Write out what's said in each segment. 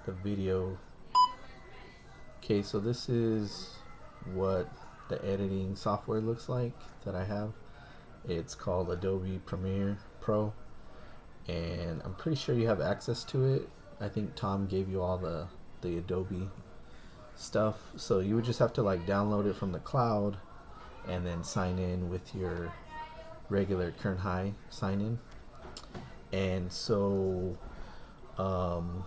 the video. Okay, so this is what the editing software looks like that I have. It's called Adobe Premiere Pro, and I'm pretty sure you have access to it. I think Tom gave you all the Adobe stuff, so you would just have to like download it from the cloud and then sign in with your regular Kern High sign in. And so um,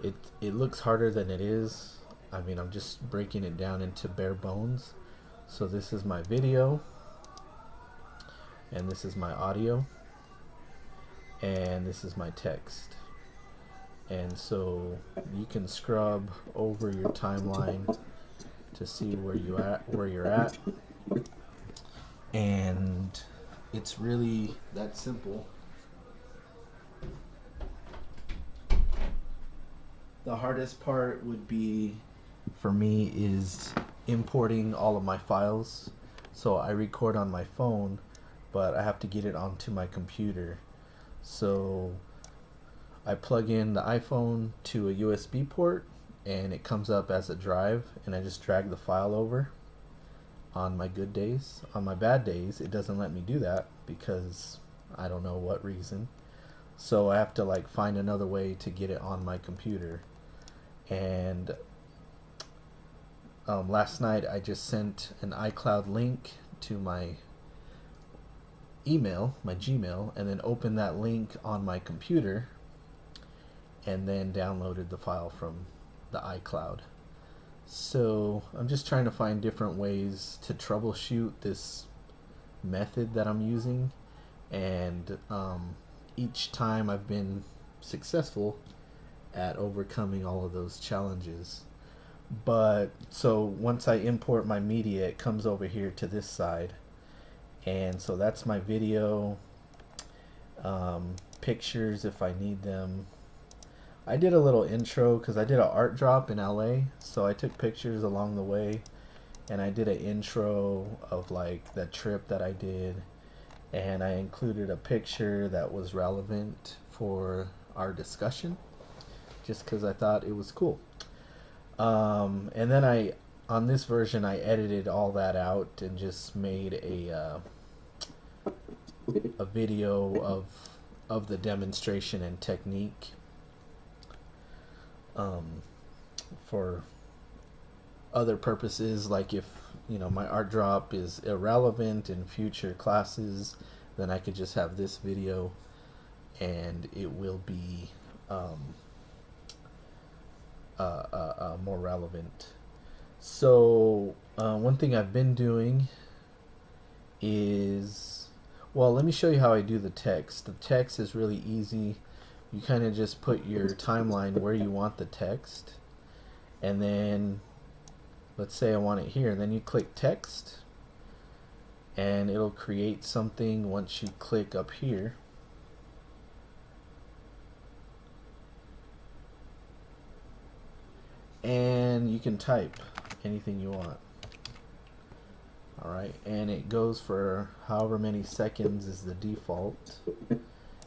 it looks harder than it is. I mean, I'm just breaking it down into bare bones. So this is my video, and this is my audio, and this is my text. And so you can scrub over your timeline to see where you're at. And it's really that simple. The hardest part would be for me is importing all of my files. So I record on my phone, but I have to get it onto my computer. So I plug in the iPhone to a USB port and it comes up as a drive, and I just drag the file over on my good days. On my bad days, it doesn't let me do that because I don't know what reason. So I have to like find another way to get it on my computer. And last night I just sent an iCloud link to my email, my Gmail, and then opened that link on my computer and then downloaded the file from the iCloud. So I'm just trying to find different ways to troubleshoot this method that I'm using, and each time I've been successful at overcoming all of those challenges. But so once I import my media, it comes over here to this side, and so that's my video, pictures if I need them. I did a little intro because I did an art drop in LA, so I took pictures along the way, and I did an intro of like the trip that I did, and I included a picture that was relevant for our discussion just because I thought it was cool. And then on this version, I edited all that out and just made a video of the demonstration and technique for other purposes. Like if my art drop is irrelevant in future classes, then I could just have this video and it will be more relevant. So one thing I've been doing is, well, let me show you how I do the text. The text is really easy. You kind of just put your timeline where you want the text, and then let's say I want it here, and then you click text and it'll create something once you click up here. And you can type anything you want. Alright, and it goes for however many seconds is the default,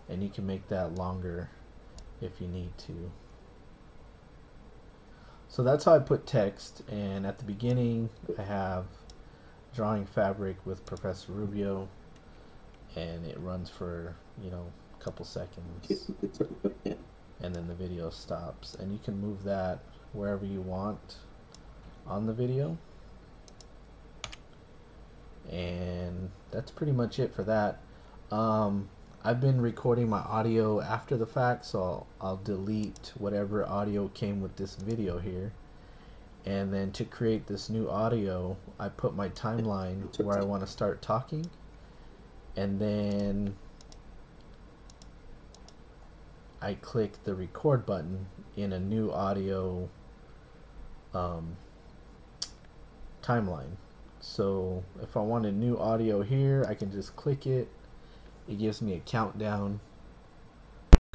and you can make that longer if you need to. So that's how I put text, and at the beginning I have drawing fabric with Professor Rubio, and it runs for a couple seconds, and then the video stops, and you can move that wherever you want on the video. And that's pretty much it for that. I've been recording my audio after the fact, so I'll delete whatever audio came with this video here, and then to create this new audio I put my timeline where I want to start talking, and then I click the record button in a new audio timeline. So if I want a new audio here, I can just click it. It gives me a countdown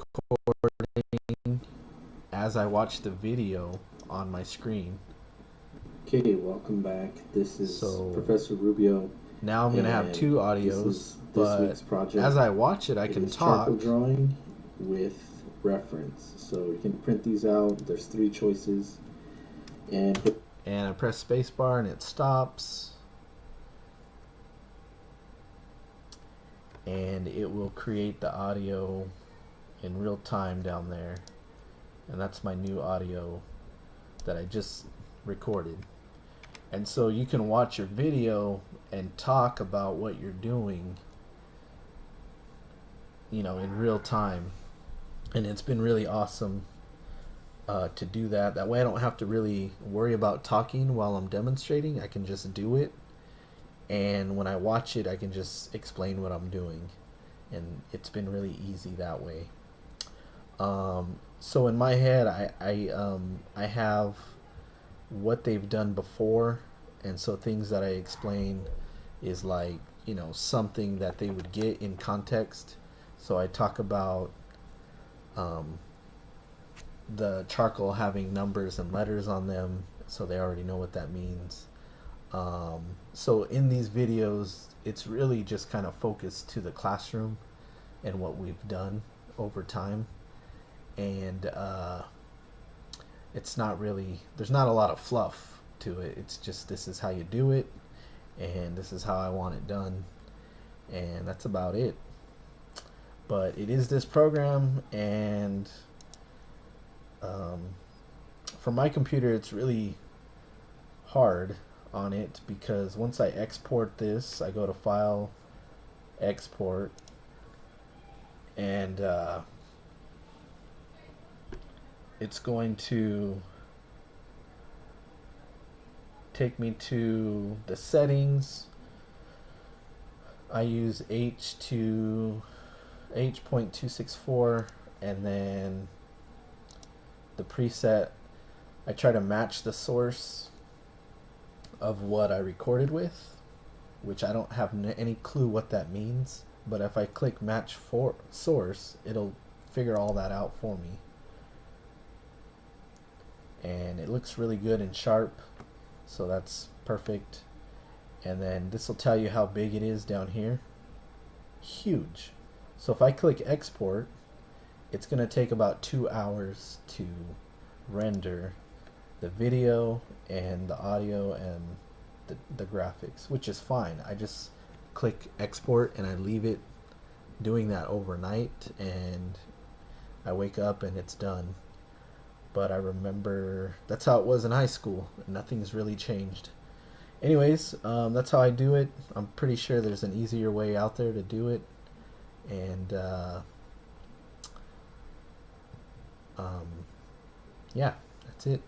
recording as I watch the video on my screen. Okay, welcome back. This is Professor Rubio. Now I'm going to have two audios, but as I watch it, I can talk. Charcoal drawing with reference. So you can print these out. There's 3 choices. And I press spacebar and it stops. And it will create the audio in real time down there. And that's my new audio that I just recorded. And so you can watch your video and talk about what you're doing, you know, in real time. And it's been really awesome to do that. That way I don't have to really worry about talking while I'm demonstrating. I can just do it. And when I watch it, I can just explain what I'm doing. And it's been really easy that way. So in my head, I have what they've done before. And so things that I explain is like, you know, something that they would get in context. So I talk about the charcoal having numbers and letters on them, so they already know what that means. So in these videos, it's really just kind of focused to the classroom and what we've done over time. And it's not really, there's not a lot of fluff to it. It's just, this is how you do it, and this is how I want it done, and that's about it. But it is this program, and for my computer, it's really hard on it, because once I export this, I go to File, Export, and it's going to take me to the settings. I use H.264, and then the preset, I try to match the source of what I recorded with, which I don't have any clue what that means, but if I click match for source, it'll figure all that out for me. And it looks really good and sharp, so that's perfect. And then this will tell you how big it is down here. Huge. So if I click export, it's going to take about 2 hours to render the video and the audio and the graphics, which is fine. I just click export and I leave it doing that overnight, and I wake up and it's done. But I remember that's how it was in high school, and nothing's really changed. Anyways, that's how I do it. I'm pretty sure there's an easier way out there to do it. And yeah, that's it.